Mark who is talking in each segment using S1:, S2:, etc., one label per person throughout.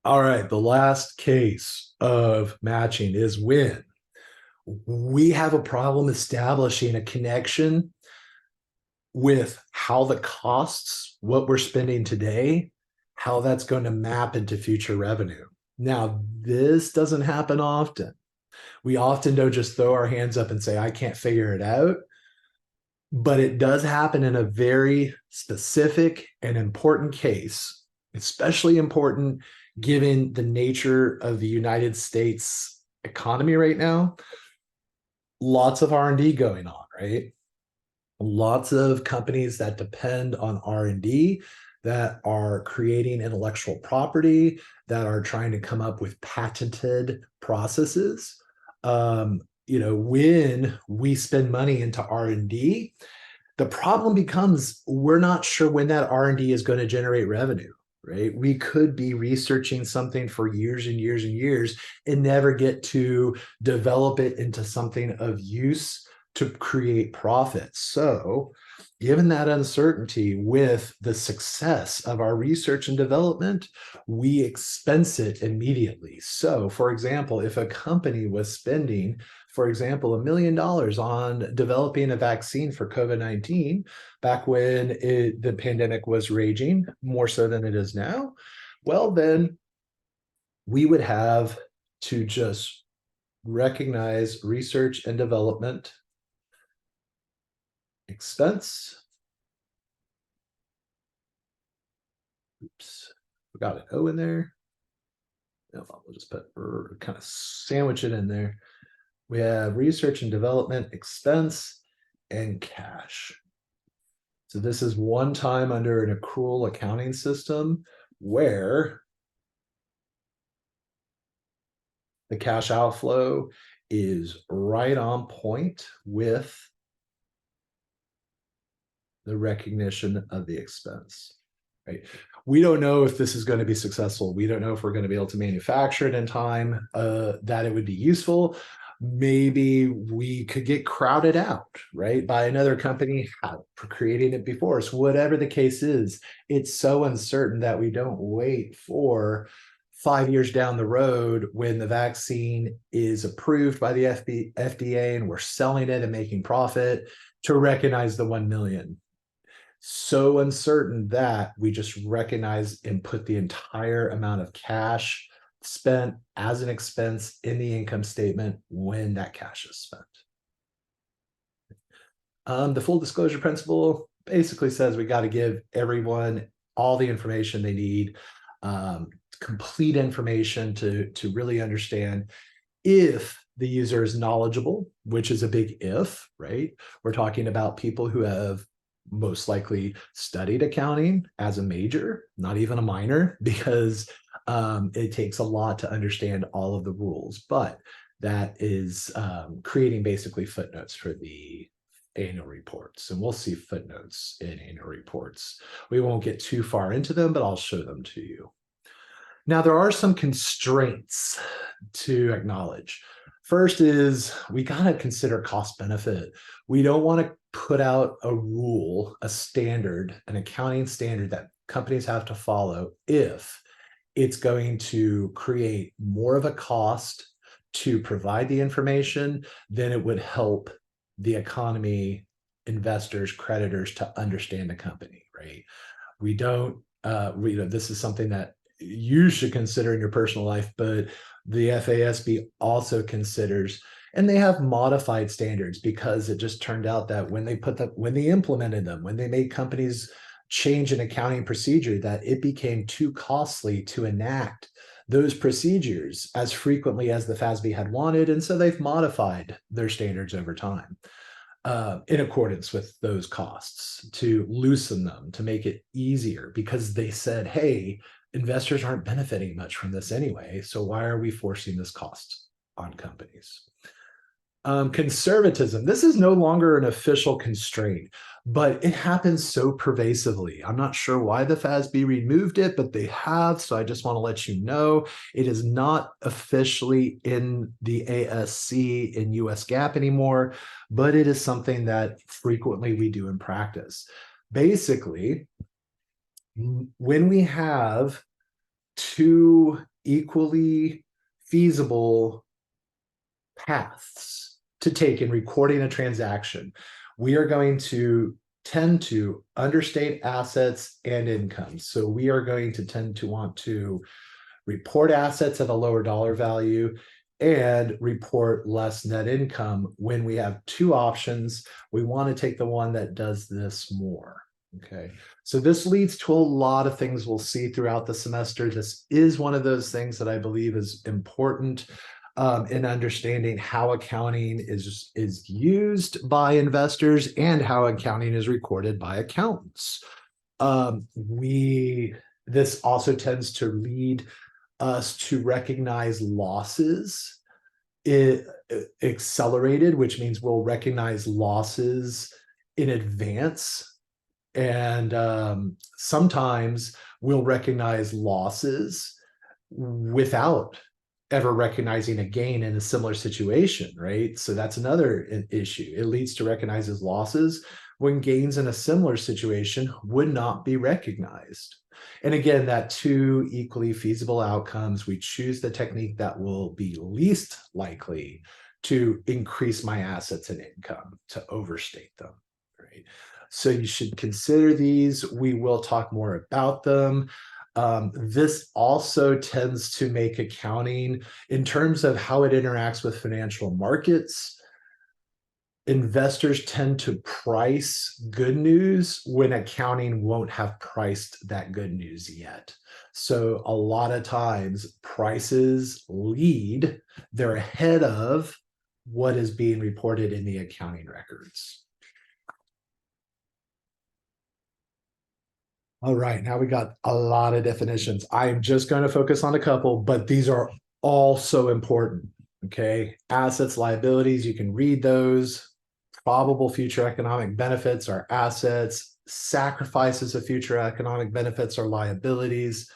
S1: All right, the last case of matching is when we have a problem establishing a connection with how the costs, what we're spending today, how that's going to map into future revenue. Now, this doesn't happen often. We often don't just throw our hands up and say, I can't figure it out. But it does happen in a very specific and important case, especially important given the nature of the United States economy right now. Lots of R&D going on, right? Lots of companies that depend on R&D that are creating intellectual property, that are trying to come up with patented processes. When we spend money into R&D, the problem becomes we're not sure when that R&D is going to generate revenue, right? We could be researching something for years and years and years and never get to develop it into something of use to create profits. So, given that uncertainty with the success of our research and development, we expense it immediately. So, for example, if a company was spending, for example, $1 million on developing a vaccine for COVID-19 back when the pandemic was raging, more so than it is now, well, then we would have to just recognize research and development expense. Oops, forgot an O in there. No, we'll just put kind of sandwich it in there. We have research and development expense and cash. So this is one time under an accrual accounting system where the cash outflow is right on point with the recognition of the expense, right? We don't know if this is going to be successful. We don't know if we're going to be able to manufacture it in time that it would be useful. Maybe we could get crowded out, right, by another company creating it before us. Whatever the case is, it's so uncertain that we don't wait for 5 years down the road when the vaccine is approved by the FDA and we're selling it and making profit to recognize the 1 million. So uncertain that we just recognize and put the entire amount of cash spent as an expense in the income statement when that cash is spent. The full disclosure principle basically says we got to give everyone all the information they need, complete information to really understand if the user is knowledgeable, which is a big if, right? We're talking about people who have most likely studied accounting as a major, not even a minor, because it takes a lot to understand all of the rules. But that is creating basically footnotes for the annual reports. And we'll see footnotes in annual reports. We won't get too far into them, but I'll show them to you. Now, there are some constraints to acknowledge. First is we got to consider cost benefit. We don't want to put out a rule, a standard, an accounting standard that companies have to follow if it's going to create more of a cost to provide the information than it would help the economy, investors, creditors to understand the company, right? We don't, this is something that you should consider in your personal life, but the FASB also considers, and they have modified standards because it just turned out that when they implemented them, when they made companies change an accounting procedure, that it became too costly to enact those procedures as frequently as the FASB had wanted. And so they've modified their standards over time in accordance with those costs to loosen them, to make it easier, because they said, hey, investors aren't benefiting much from this anyway, so why are we forcing this cost on companies? Conservatism. This is no longer an official constraint, but it happens so pervasively. I'm not sure why the FASB removed it, but they have, so I just want to let you know it is not officially in the ASC in US GAAP anymore, but it is something that frequently we do in practice. Basically, when we have two equally feasible paths to take in recording a transaction. We are going to tend to understate assets and income. So we are going to tend to want to report assets at a lower dollar value and report less net income. When we have two options, we want to take the one that does this more. Okay, so this leads to a lot of things we'll see throughout the semester. This is one of those things that I believe is important in understanding how accounting is used by investors and how accounting is recorded by accountants. This also tends to lead us to recognize losses accelerated, which means we'll recognize losses in advance. And sometimes we'll recognize losses without ever recognizing a gain in a similar situation, right? So that's another issue. It leads to recognizes losses when gains in a similar situation would not be recognized. And again, that two equally feasible outcomes, we choose the technique that will be least likely to increase my assets and income, to overstate them, right? So you should consider these. We will talk more about them. This also tends to make accounting, in terms of how it interacts with financial markets, investors tend to price good news when accounting won't have priced that good news yet. So a lot of times prices lead, they're ahead of what is being reported in the accounting records. All right, now we got a lot of definitions. I'm just going to focus on a couple, but these are all so important. Okay, assets, liabilities, you can read those. Probable future economic benefits are assets. Sacrifices of future economic benefits are liabilities.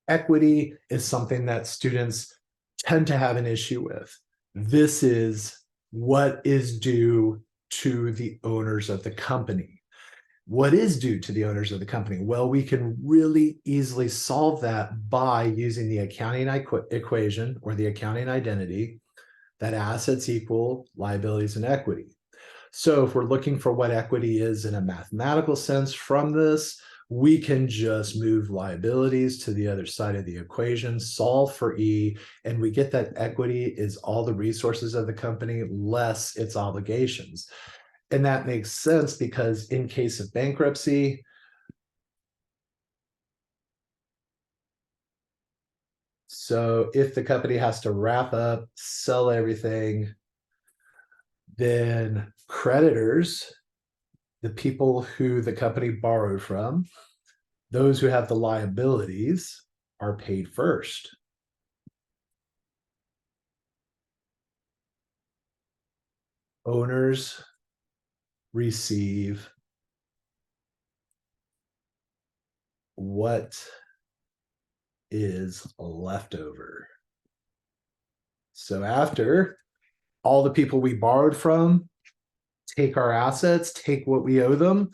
S1: Equity is something that students tend to have an issue with. This is what is due to the owners of the company. What is due to the owners of the company? Well, we can really easily solve that by using the accounting equation or the accounting identity that assets equal liabilities and equity. So if we're looking for what equity is in a mathematical sense from this, we can just move liabilities to the other side of the equation, solve for E, and we get that equity is all the resources of the company less its obligations. And that makes sense because in case of bankruptcy, so if the company has to wrap up, sell everything, then creditors, the people who the company borrowed from, those who have the liabilities, are paid first. Owners receive what is left over. So after all the people we borrowed from take our assets, take what we owe them,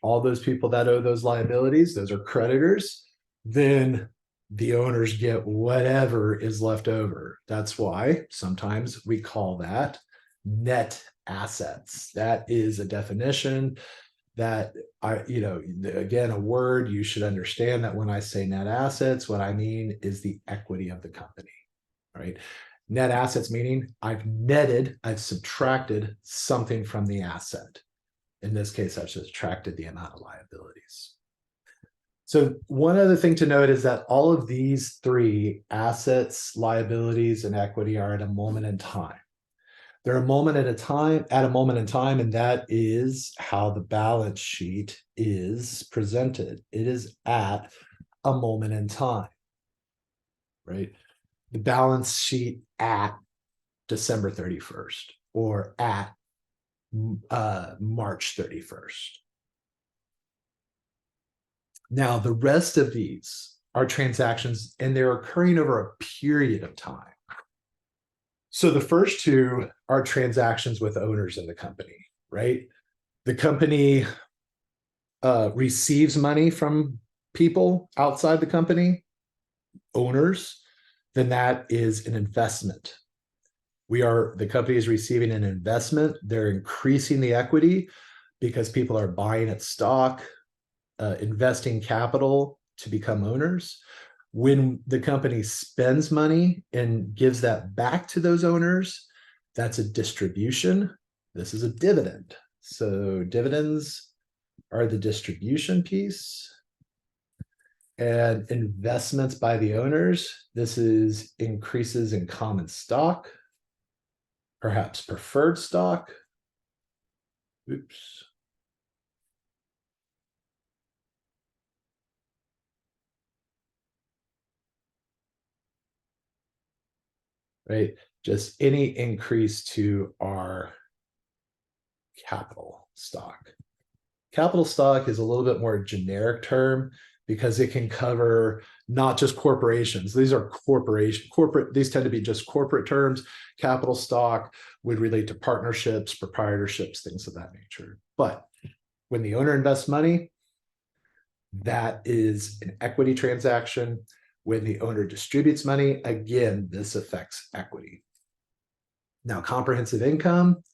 S1: all those people that owe those liabilities, those are creditors, then the owners get whatever is left over. That's why sometimes we call that net assets. That is a definition that again, a word you should understand that when I say net assets, what I mean is the equity of the company, right? Net assets meaning I've subtracted something from the asset. In this case, I've subtracted the amount of liabilities. So one other thing to note is that all of these three, assets, liabilities, and equity, are at a moment in time. They're a moment in time, and that is how the balance sheet is presented. It is at a moment in time, right? The balance sheet at December 31st or at March 31st. Now, the rest of these are transactions, and they're occurring over a period of time. So the first two are transactions with owners in the company, right? The company receives money from people outside the company. owners, then that is an investment. The company is receiving an investment. They're increasing the equity because people are buying its stock, investing capital to become owners. When the company spends money and gives that back to those owners, that's a distribution. This is a dividend. So dividends are the distribution piece. And investments by the owners, this is increases in common stock, perhaps preferred stock. Oops. Right? Just any increase to our capital stock. Capital stock is a little bit more generic term because it can cover not just corporations. These are corporate, these tend to be just corporate terms. Capital stock would relate to partnerships, proprietorships, things of that nature. But when the owner invests money, that is an equity transaction. When the owner distributes money, again, this affects equity. Now, comprehensive income,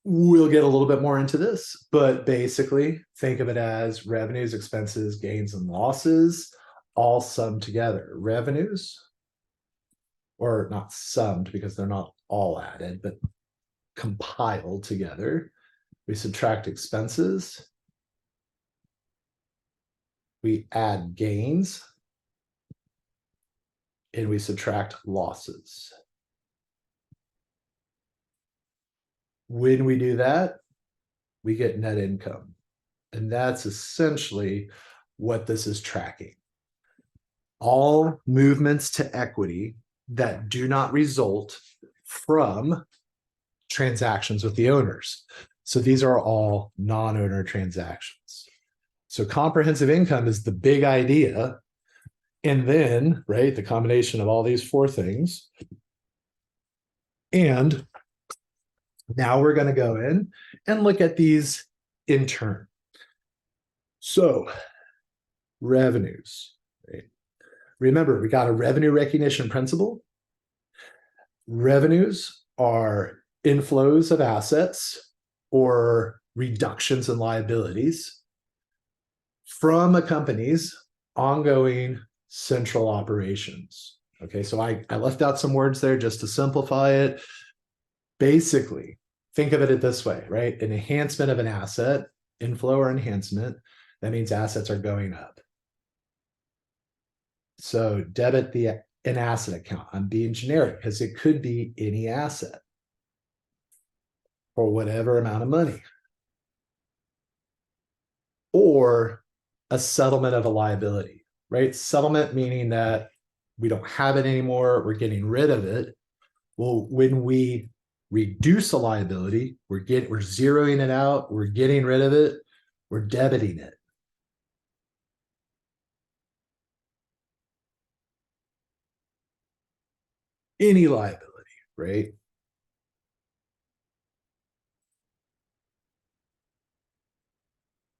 S1: we'll get a little bit more into this, but basically think of it as revenues, expenses, gains, and losses all summed together. Revenues, or not summed because they're not all added, but compiled together. We subtract expenses. We add gains. And we subtract losses. When we do that, we get net income. And that's essentially what this is tracking. All movements to equity that do not result from transactions with the owners. So these are all non-owner transactions. So comprehensive income is the big idea. And then, right, the combination of all these four things. And now we're going to go in and look at these in turn. So revenues, right? Remember, we got a revenue recognition principle. Revenues are inflows of assets or reductions in liabilities from a company's ongoing central operations. Okay, so I left out some words there just to simplify it. Basically, think of it this way, right? An enhancement of an asset, inflow or enhancement, that means assets are going up. So debit an asset account. I'm being generic because it could be any asset for whatever amount of money. Or a settlement of a liability, right? Settlement meaning that we don't have it anymore, we're getting rid of it. Well, when we reduce a liability, we're zeroing it out, we're getting rid of it, we're debiting it. Any liability, right?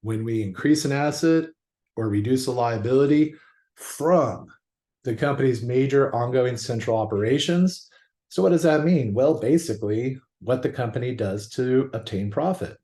S1: When we increase an asset or reduce a liability from the company's major ongoing central operations. So what does that mean? Well, basically, what the company does to obtain profit.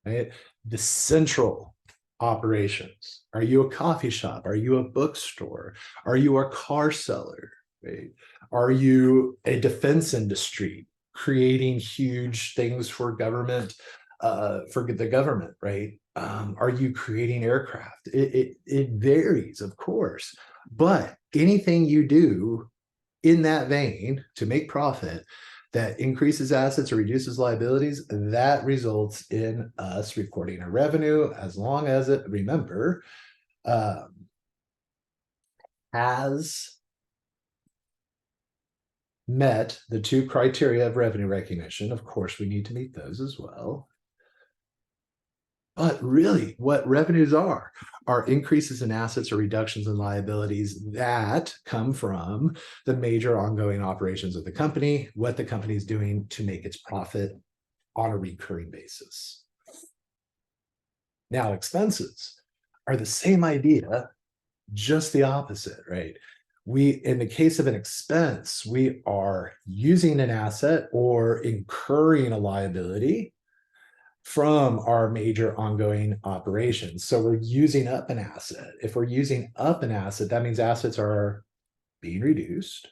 S1: Right? The central operations. Are you a coffee shop? Are you a bookstore? Are you a car seller? Right? Are you a defense industry creating huge things for government, for the government, right? Are you creating aircraft? It varies, of course, but anything you do in that vein to make profit that increases assets or reduces liabilities, that results in us recording a revenue as long as it, remember, has met the two criteria of revenue recognition. Of course, we need to meet those as well. But really, what revenues are increases in assets or reductions in liabilities that come from the major ongoing operations of the company, what the company is doing to make its profit on a recurring basis. Now, expenses are the same idea, just the opposite, right? In the case of an expense, we are using an asset or incurring a liability from our major ongoing operations. So we're using up an asset. If we're using up an asset, that means assets are being reduced.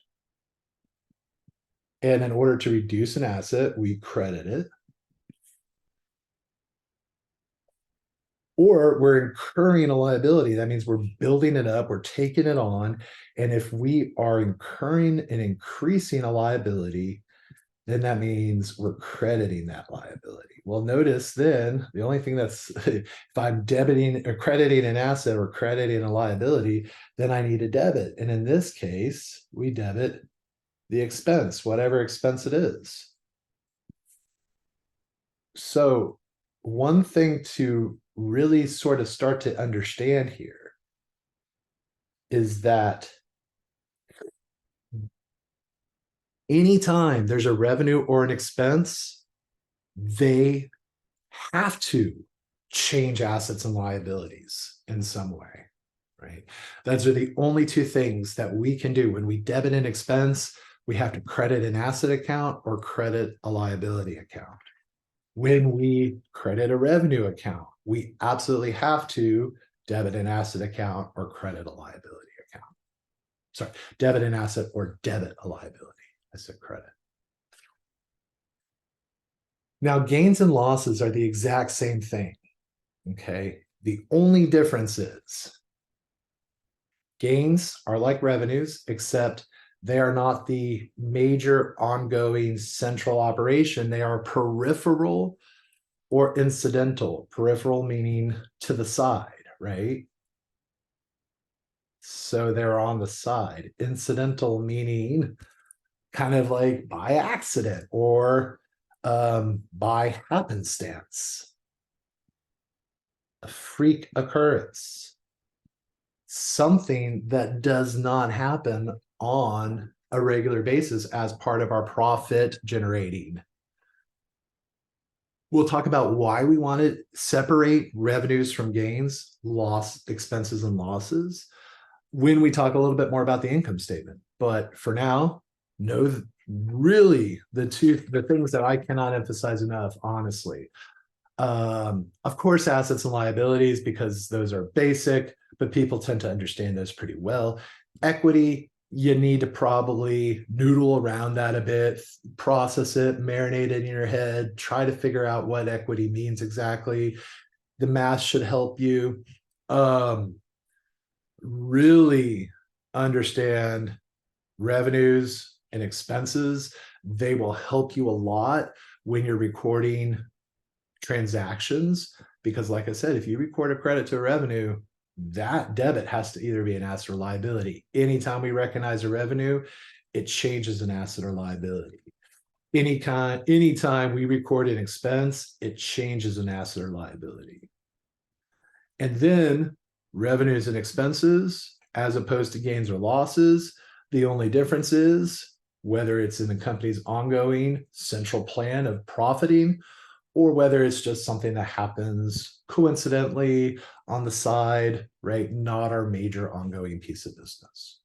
S1: And in order to reduce an asset, we credit it. Or we're incurring a liability. That means we're building it up, we're taking it on. And if we are incurring and increasing a liability, then that means we're crediting that liability. Well, notice then the only thing that's if I'm debiting or crediting an asset or crediting a liability, then I need a debit. And in this case, we debit the expense, whatever expense it is. So, one thing to really sort of start to understand here is that anytime there's a revenue or an expense, they have to change assets and liabilities in some way, right? Those are the only two things that we can do. When we debit an expense, we have to credit an asset account or credit a liability account. When we credit a revenue account, we absolutely have to debit an asset account or credit a liability account. Sorry, debit an asset or debit a liability. I said credit. Now, gains and losses are the exact same thing, okay? The only difference is gains are like revenues, except they are not the major ongoing central operation. They are peripheral or incidental. Peripheral meaning to the side, right? So they're on the side. Incidental meaning kind of like by accident or by happenstance, a freak occurrence, something that does not happen on a regular basis as part of our profit generating. We'll talk about why we want to separate revenues from gains, expenses and losses when we talk a little bit more about the income statement. But for now, know really the things that I cannot emphasize enough, honestly. Of course, assets and liabilities, because those are basic, but people tend to understand those pretty well. Equity, you need to probably noodle around that a bit, process it, marinate it in your head, try to figure out what equity means exactly. The math should help you really understand revenues and expenses. They will help you a lot when you're recording transactions, because like I said, if you record a credit to a revenue, that debit has to either be an asset or liability. Anytime we recognize a revenue, it changes an asset or liability. Anytime we record an expense, it changes an asset or liability. And then revenues and expenses, as opposed to gains or losses, the only difference is whether it's in the company's ongoing central plan of profiting or whether it's just something that happens coincidentally on the side, right? Not our major ongoing piece of business.